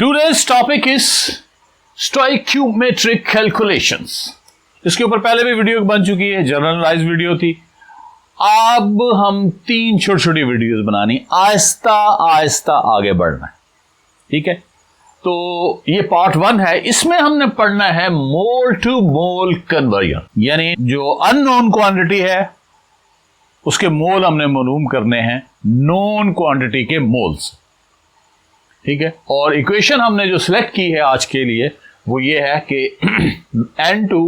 Today's topic is stoichiometric calculations. इसके ऊपर पहले भी वीडियो बन चुकी है, जनरलाइज वीडियो थी। अब हम 3 छोटी छोटी वीडियोस बनानी, आहिस्ता आहिस्ता आगे बढ़ना है, ठीक है। तो ये पार्ट 1 है, इसमें हमने पढ़ना है मोल टू मोल कन्वर्जन, यानी जो अननोन क्वांटिटी है उसके मोल हमने मालूम करने हैं नोन क्वांटिटी के मोल्स, ठीक है। और इक्वेशन हमने जो सिलेक्ट की है आज के लिए वो ये है कि N2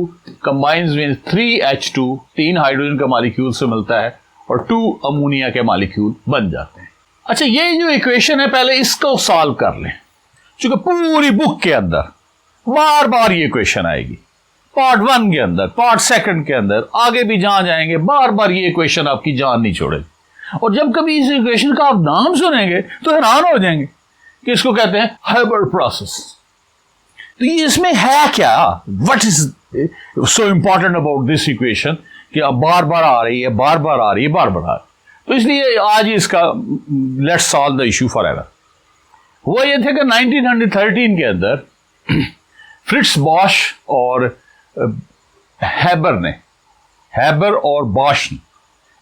combines with 3H2, 3 hydrogen का मॉलिक्यूल से मिलता है और 2 अमोनिया के मॉलिक्यूल बन जाते हैं। अच्छा, ये जो इक्वेशन है पहले इसको सॉल्व कर लें, क्योंकि पूरी बुक के अंदर बार बार ये इक्वेशन आएगी। पार्ट 1 के अंदर, पार्ट 2 के अंदर, आगे भी जहां जाएंगे बार बार ये इक्वेशन आपकी जान नहीं छोड़ेगी। और जब कभी इस इक्वेशन का आप नाम सुनेंगे तो हैरान हो जाएंगे कि इसको कहते हैं हेबर प्रोसेस। तो ये इसमें है क्या, what is so important about this equation कि अब बार बार आ रही है, बार बार आ रही है, बार बार आ रही है। तो इसलिए आज इसका let's solve the issue for ever. हुआ ये थे कि 1913 के अंदर फ्रिट्स बॉश और हैबर और बॉश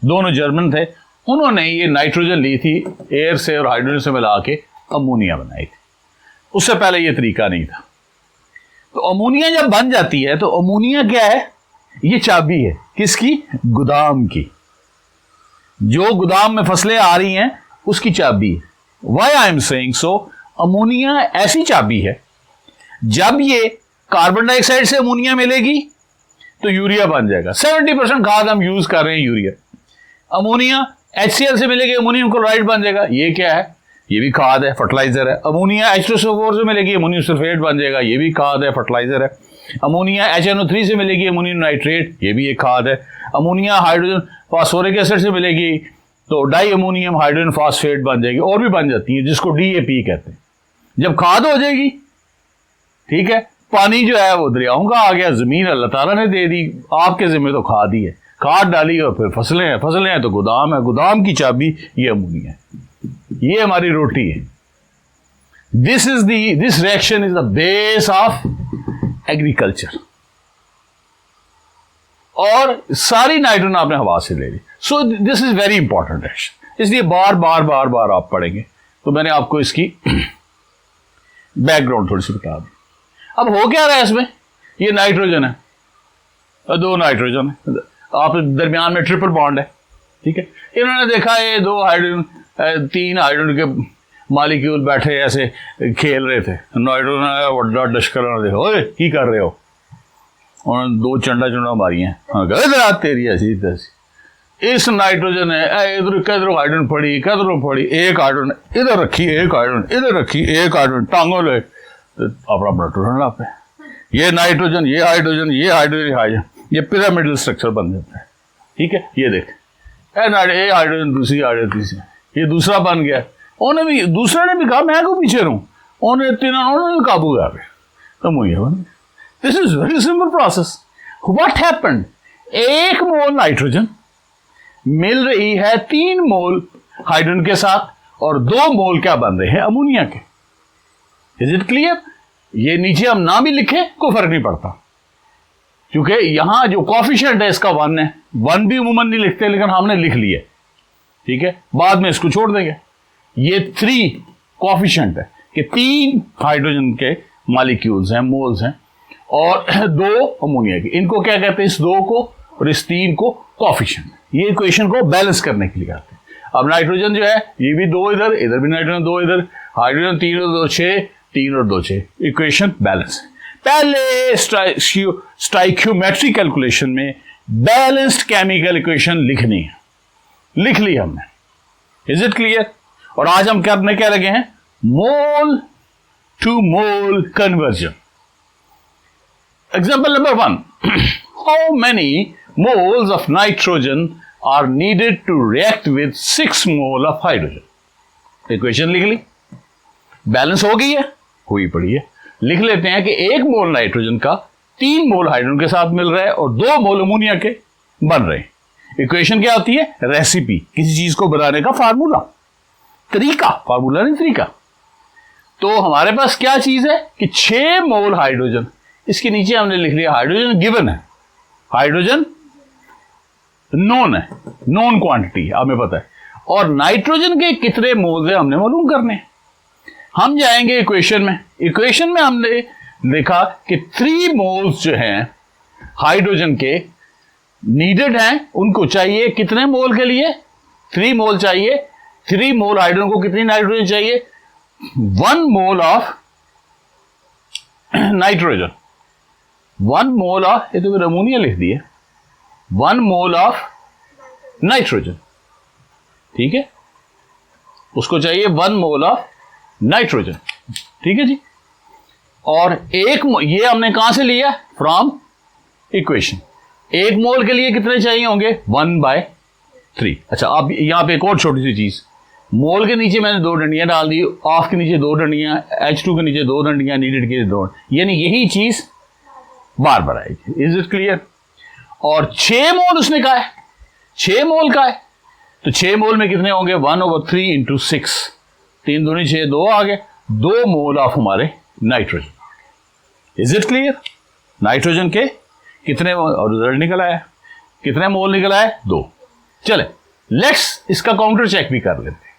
दोनों जर्मन थे, उन्होंने ये नाइट्रोजन ली थी एयर से और हाइड्रोजन से मिला के अमोनिया बनाई थी। उससे पहले ये तरीका नहीं था। तो अमोनिया जब बन जाती है तो अमोनिया क्या है, ये चाबी है किसकी, गोदाम की। जो गोदाम में फसलें आ रही हैं उसकी चाबी है। Why I am saying so, ammonia ऐसी चाबी है, जब ये कार्बन डाइऑक्साइड से अमोनिया मिलेगी तो यूरिया बन जाएगा। 70% खाद हम यूज कर रहे हैं यूरिया। अमोनिया HCl से मिलेगी, अमोनियम क्लोराइड बन जाएगा, ये क्या है, ये भी खाद है, फर्टिलाइजर है। अमोनिया H2SO4 से मिलेगी, अमोनियम सल्फेट बन जाएगा, ये भी खाद है, फर्टिलाइजर है। अमोनिया HNO3 से मिलेगी, अमोनियम नाइट्रेट, ये भी एक खाद है। अमोनिया हाइड्रोजन फास्फोरिक एसिड से मिलेगी तो डाई अमोनियम हाइड्रोजन फास्फेट बन जाएगी, और भी बन जाती है जिसको DAP कहते हैं। जब खाद हो जाएगी, ठीक है, पानी जो है वो दरियाओं का आ गया, जमीन अल्लाह ताला ने दे दी, आपके जिम्मे तो खाद ही है, खाद डाली और फिर फसलें हैं, फसलें हैं तो गोदाम है, गोदाम की चाबी ये अमोनिया है, ये हमारी रोटी है। This reaction is the base of agriculture. और सारी नाइट्रोजन आपने हवा से ले ली। So this is very important reaction, इसलिए बार बार बार बार आप पढ़ेंगे। तो मैंने आपको इसकी बैकग्राउंड थोड़ी सी बता दी। अब हो क्या रहा है इसमें, ये नाइट्रोजन है, 2 नाइट्रोजन है, आप दरमियान में ट्रिपल बॉन्ड है, ठीक है। इन्होंने देखा ये 2 हाइड्रोजन 3 हाइड्रोजन के मॉलिक्यूल बैठे ऐसे खेल रहे थे। नाइट्रोजन आया वड्डा डशकर, देखो ओए की कर रहे हो, उन्होंने 2 चंडा मारी हैं, हाँ तेरी ऐसी तैसी। इस नाइट्रोजन है इधर किधरों हाइड्रोजन पड़ी, किधरों पड़ी, एक हाइड्रोजन इधर रखी, एक हाइड्रोजन इधर रखी, एक हाइड्रोजन टांगों ले अपना नाइट्रोजन लाते, ये नाइट्रोजन, ये हाइड्रोजन, ये हाइड्रोजन, ये पिरामिडल स्ट्रक्चर बन जाता है, ठीक है। ये देख, ये हाइड्रोजन दूसरी, हाइड्रोजन तीसरी, ये दूसरा बन गया। उन्हें भी, दूसरे ने भी कहा मैं को पीछे रहूं, उन्हें भी काबू कर गए, तो मुझे बन गया। This is very simple process. What happened, 1 mole nitrogen मिल रही है 3 मोल हाइड्रोजन के साथ, और 2 मोल क्या बन रहे हैं, अमोनिया के। Is it clear? ये नीचे हम ना भी लिखे कोई फर्क नहीं पड़ता, क्योंकि यहां जो कोएफिशिएंट है इसका 1 है। 1 भी उमूमन नहीं लिखते, लेकिन हमने लिख लिया, ठीक है, बाद में इसको छोड़ देंगे। ये 3 कोएफिशिएंट है कि 3 हाइड्रोजन के मॉलिक्यूल्स हैं, मोल्स हैं, और 2 अमोनिया के। इनको क्या कहते हैं, इस 2 को और इस 3 को कोएफिशिएंट। ये इक्वेशन को बैलेंस करने के लिए आते हैं। अब नाइट्रोजन जो है ये भी 2 इधर, इधर भी नाइट्रोजन 2 इधर, हाइड्रोजन 3 और 2 6, 3 और 2 6, इक्वेशन बैलेंस है। पहले स्टोइकियोमेट्रिक कैलकुलेशन में बैलेंस्ड केमिकल इक्वेशन लिखनी है, लिख ली हमने। Is it clear? और आज हम करने क्या लगे हैं, mole to mole conversion. Example number 1, how many moles of nitrogen are needed to react with 6 mole of hydrogen। Equation लिख ली, बैलेंस हो गई है, हुई पड़ी है। लिख लेते हैं कि 1 मोल नाइट्रोजन का 3 मोल हाइड्रोजन के साथ मिल रहा है और 2 मोल अमोनिया के बन रहे हैं। इक्वेशन क्या होती है, रेसिपी, किसी चीज को बनाने का फार्मूला, तरीका, फार्मूला नहीं तरीका। तो हमारे पास क्या चीज है कि 6 मोल हाइड्रोजन, इसके नीचे हमने लिख लिया हाइड्रोजन गिवन है, हाइड्रोजन नोन है, नोन क्वांटिटी हमें पता है, और नाइट्रोजन के कितने मोल्स है हमने मालूम करने। हम जाएंगे इक्वेशन में, इक्वेशन में हमने देखा कि 3 मोल्स जो हैं हाइड्रोजन के नीडेड हैं, उनको चाहिए कितने मोल के लिए, 3 मोल चाहिए। 3 मोल हाइड्रोजन को कितनी नाइट्रोजन चाहिए, 1 mole of nitrogen, 1 mole of, ये तो फिर अमोनिया लिख दिए, 1 मोल ऑफ नाइट्रोजन, ठीक है, उसको चाहिए 1 मोल ऑफ नाइट्रोजन, ठीक है जी। और ये हमने कहां से लिया, फ्रॉम इक्वेशन। 1 मोल के लिए कितने चाहिए होंगे, 1/3। अच्छा, अब यहां पे एक और छोटी सी चीज, मोल के नीचे मैंने 2 डंडियां डाल दी, ऑफ के नीचे 2 डंडियां, H2 के नीचे 2 डंडियां, नीडेड के लिए 2, यानी यही चीज बार बार आएगी। Is it clear? और 6 मोल उसने कहा है, 6 मोल का है, तो 6 मोल में कितने होंगे, 1/3 इंटू 6, 3 दूनी 6, 2 आ गए, 2 मोल ऑफ हमारे nitrogen. Is it clear? Nitrogen के कितने, और रिजल्ट निकला है, कितने मोल निकला है, 2। चले लेट्स इसका काउंटर चेक भी कर लेते हैं।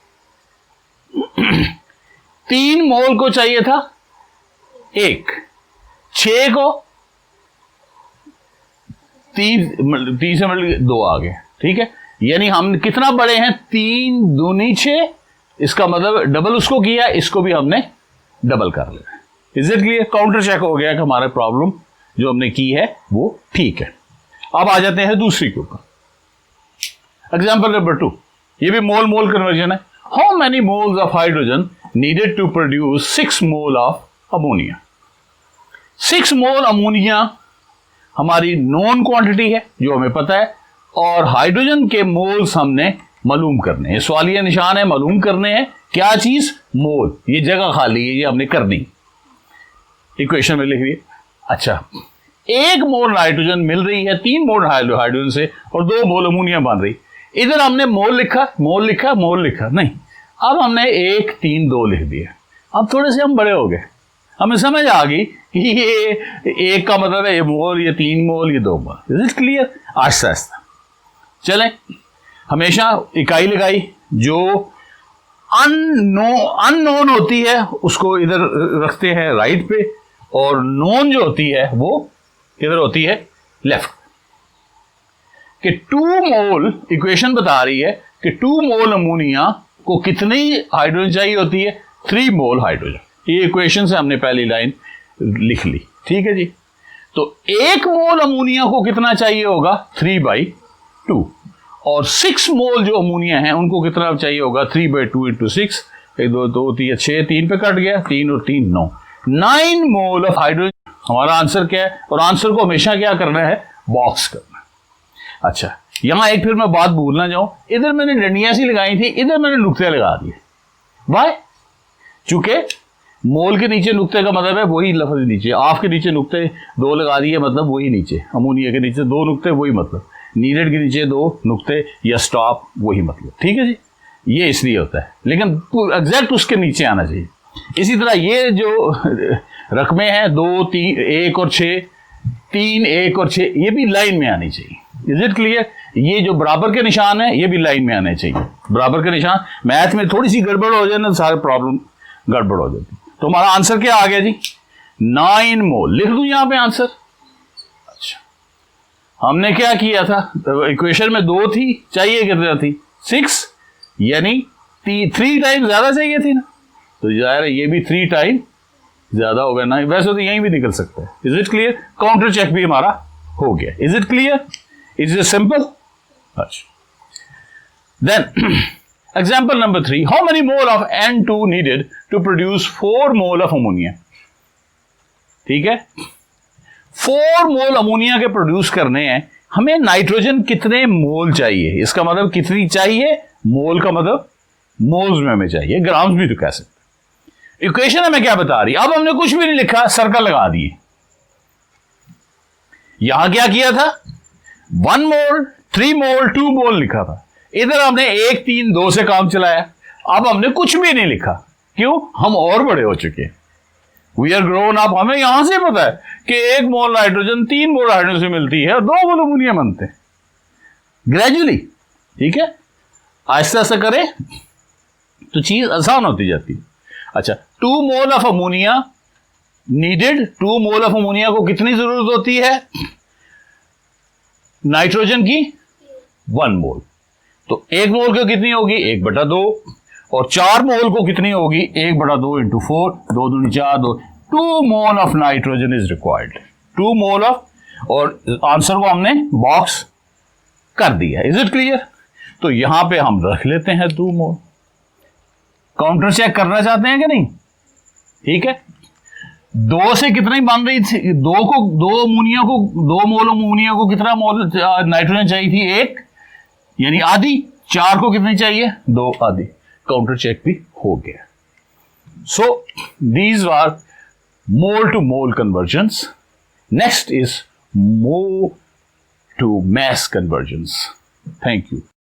3 मोल को चाहिए था 1, 6 को 3 से मतलब 2 आ गए, ठीक है, यानी हम कितना बड़े हैं, 3 दूनी 6, इसका मतलब डबल उसको किया, इसको भी हमने डबल कर लिया। Is it clear? Counter check हो गया कि हमारा प्रॉब्लम जो हमने की है वो ठीक है। अब आ जाते हैं दूसरी के ऊपर। एग्जाम्पल नंबर 2, ये भी मोल मोल कन्वर्जन है। How many moles of hydrogen needed to produce 6 mole of ammonia. 6 mole ammonia हमारी नॉन क्वांटिटी है जो हमें पता है, और हाइड्रोजन के मोल्स हमने मालूम करने हैं। सवालिया निशान है, मालूम करने हैं क्या चीज, मोल। ये जगह खाली है, ये हमने करनी, इक्वेशन में लिख दिए। अच्छा, 1 मोल नाइट्रोजन मिल रही है 3 मोल हाइड्रोजन से, और 2 मोल अमोनिया बन रही। इधर हमने मोल लिखा, मोल लिखा, मोल लिखा नहीं, अब हमने 1 3 2 लिख दिया। अब थोड़े से हम बड़े हो गए, हमें समझ आ गई कि ये 1 का मतलब है ये मोल, ये 3 मोल, ये 2 मोल। Is it clear? Aahista Aahista चलें। हमेशा इकाई लगाई, जो अननोन होती है उसको इधर रखते हैं राइट पे, और नोन जो होती है वो किधर होती है, लेफ्ट। कि 2 मोल, इक्वेशन बता रही है कि 2 मोल अमोनिया को कितनी हाइड्रोजन चाहिए होती है, 3 मोल हाइड्रोजन। ये इक्वेशन से हमने पहली लाइन लिख ली, ठीक है जी। तो 1 मोल अमोनिया को कितना चाहिए होगा, 3/2, और 6 मोल जो अमोनिया है उनको कितना चाहिए होगा, 3/2 इंटू 6, 1 2 2 3 6, 3 पे कट गया, 3 और 3 9, 9 मोल ऑफ हाइड्रोजन। हमारा आंसर क्या है, और आंसर को हमेशा क्या करना है, बॉक्स करना है। अच्छा, यहां एक फिर मैं बात भूल ना जाऊं, इधर मैंने डंडियां सी लगाई थी, इधर मैंने नुक्ते लगा दिए। वाई? चूंकि मोल के नीचे नुक्ते का मतलब है वही लफ्ज नीचे, ऑफ के नीचे नुक्ते 2 लगा दिए, मतलब वही नीचे, अमोनिया के नीचे 2 नुक्ते वही मतलब, नीडेड के नीचे 2 नुक्ते या स्टॉप वही मतलब, ठीक है जी। ये इसलिए होता है, लेकिन एग्जैक्ट उसके नीचे आना चाहिए। इसी तरह ये जो रकमें हैं 2 3 1 और 6, 3 1 और 6, ये भी लाइन में आनी चाहिए। Is it clear? ये जो बराबर के निशान है ये भी लाइन में आने चाहिए। बराबर के निशान, मैथ में थोड़ी सी गड़बड़ हो जाए ना, सारे प्रॉब्लम गड़बड़ हो जाती। तो हमारा आंसर क्या आ गया जी, 9 मोल। लिख दूं यहां पे आंसर। अच्छा, हमने क्या किया था, तो इक्वेशन में 2 थी, चाहिए कितना थी, 6, यानी 3 टाइम ज्यादा चाहिए थी ना, तो जाहिर है ये भी 3 टाइम ज्यादा होगा ना, वैसे तो यहीं भी निकल सकता है। Is it clear? Counter check भी हमारा हो गया। Is it clear? Is it simple? अच्छा, then example number 3, how many mole of N2 needed to produce 4 mole of ammonia. ठीक है, 4 मोल अमोनिया के प्रोड्यूस करने हैं, हमें नाइट्रोजन कितने मोल चाहिए, इसका मतलब कितनी चाहिए, मोल का मतलब मोल्स में हमें चाहिए, ग्राम्स भी तो कह सकते। इक्वेशन हमें क्या बता रही है, अब हमने कुछ भी नहीं लिखा, सर्कल लगा दिए। यहां क्या किया था, 1 मोल 3 मोल 2 मोल लिखा था, इधर हमने 1 3 2 से काम चलाया। अब हमने कुछ भी नहीं लिखा, क्यों? हम और बड़े हो चुके हैं, वी आर ग्रोन अप। हमें यहां से पता है कि 1 मोल नाइट्रोजन 3 मोल हाइड्रोजन से मिलती है और 2 मोल अमोनिया बनते हैं ग्रेजुअली। ठीक है, आहिस्ता आहिस्ता करें तो चीज आसान होती जाती है। अच्छा, 2 मोल of ammonia needed. 2 mole of ammonia को कितनी जरूरत होती है? नाइट्रोजन की 1 मोल। तो 1 मोल को कितनी होगी? 1/2। और 4 मोल को कितनी होगी? 1/2 इंटू 4, 2 दूनी 4, 2। 2 mole of nitrogen is required. 2 mole of, और आंसर को हमने बॉक्स कर दिया। Is it clear? तो यहां पे हम रख लेते हैं 2 मोल। काउंटर चेक करना चाहते हैं कि नहीं? ठीक है, 2 से कितनी बन रही थी? 2 मोल अमोनिया को कितना मोल नाइट्रोजन चाहिए थी? 1, यानी आधी। 4 को कितनी चाहिए? 2, आधी। काउंटर चेक भी हो गया। So these are mole to mole conversions. Next is mole to mass convergence. Thank you.